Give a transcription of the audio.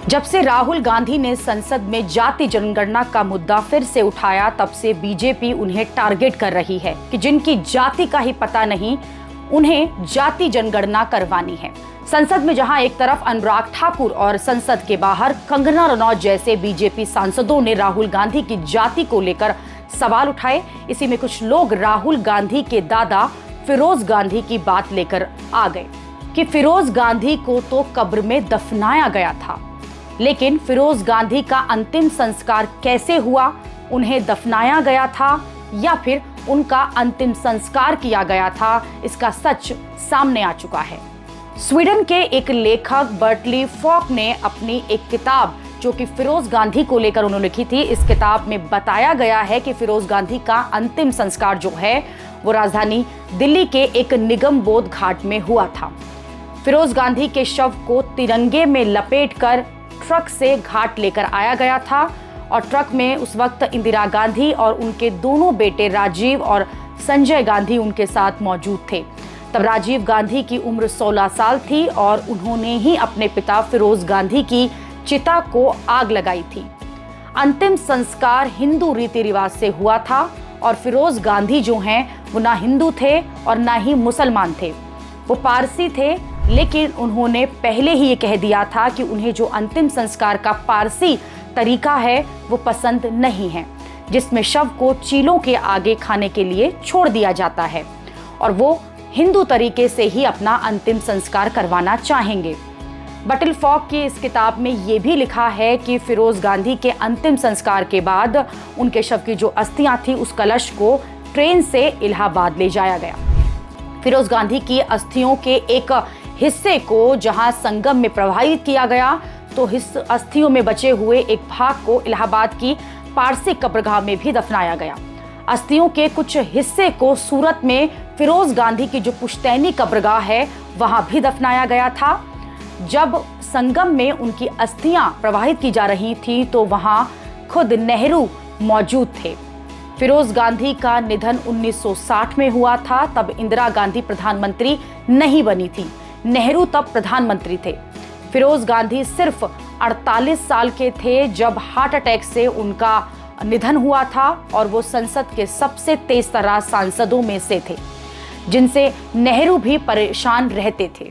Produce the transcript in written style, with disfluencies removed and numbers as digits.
जब से राहुल गांधी ने संसद में जाति जनगणना का मुद्दा फिर से उठाया, तब से बीजेपी उन्हें टारगेट कर रही है कि जिनकी जाति का ही पता नहीं, उन्हें जाति जनगणना करवानी है। संसद में जहां एक तरफ अनुराग ठाकुर और संसद के बाहर कंगना रनौत जैसे बीजेपी सांसदों ने राहुल गांधी की जाति को लेकर सवाल उठाए, इसी में कुछ लोग राहुल गांधी के दादा फिरोज गांधी की बात लेकर आ गए कि फिरोज गांधी को तो कब्र में दफनाया गया था, लेकिन फिरोज गांधी का अंतिम संस्कार कैसे हुआ, उन्हें दफनाया गया था या फिर उनका अंतिम संस्कार किया गया था, इसका सच सामने आ चुका है। स्वीडन के एक लेखक बर्टली फॉक ने अपनी एक किताब जो कि फिरोज गांधी को लेकर उन्होंने लिखी थी, इस किताब में बताया गया है कि फिरोज गांधी का अंतिम संस्कार जो है वो राजधानी दिल्ली के एक निगम बोध घाट में हुआ था। फिरोज गांधी के शव को तिरंगे में लपेटकर ट्रक से घाट लेकर आया गया था और ट्रक में उस वक्त इंदिरा गांधी और उनके दोनों बेटे राजीव और संजय गांधी उनके साथ मौजूद थे। तब राजीव गांधी की उम्र 16 साल थी और उन्होंने ही अपने पिता फिरोज गांधी की चिता को आग लगाई थी। अंतिम संस्कार हिंदू रीति रिवाज से हुआ था और फिरोज गांधी जो हैं वो ना हिंदू थे और ना ही मुसलमान थे, वो पारसी थे, लेकिन उन्होंने पहले ही ये कह दिया था कि उन्हें जो अंतिम संस्कार का पारसी तरीका है वो पसंद नहीं है, जिसमें शव को चीलों के आगे खाने के लिए छोड़ दिया जाता है और वो हिंदू तरीके से ही अपना अंतिम संस्कार करवाना चाहेंगे। बर्टली फॉक की इस किताब में ये भी लिखा है कि फिरोज गांधी के अंतिम संस्कार के बाद उनके शव की जो अस्थियां थी उस कलश को ट्रेन से इलाहाबाद ले जाया गया। फिरोज गांधी की अस्थियों के एक हिस्से को जहां संगम में प्रवाहित किया गया, तो इस अस्थियों में बचे हुए एक भाग को इलाहाबाद की पारसी कब्रगाह में भी दफनाया गया। अस्थियों के कुछ हिस्से को सूरत में फिरोज गांधी की जो पुश्तैनी कब्रगाह है वहां भी दफनाया गया था। जब संगम में उनकी अस्थियां प्रवाहित की जा रही थी तो वहां खुद नेहरू मौजूद थे। फिरोज गांधी का निधन 1960 में हुआ था, तब इंदिरा गांधी प्रधानमंत्री नहीं बनी थी, नेहरू तब प्रधानमंत्री थे। फिरोज गांधी सिर्फ 48 साल के थे जब हार्ट अटैक से उनका निधन हुआ था और वो संसद के सबसे तेज तर्रार सांसदों में से थे, जिनसे नेहरू भी परेशान रहते थे।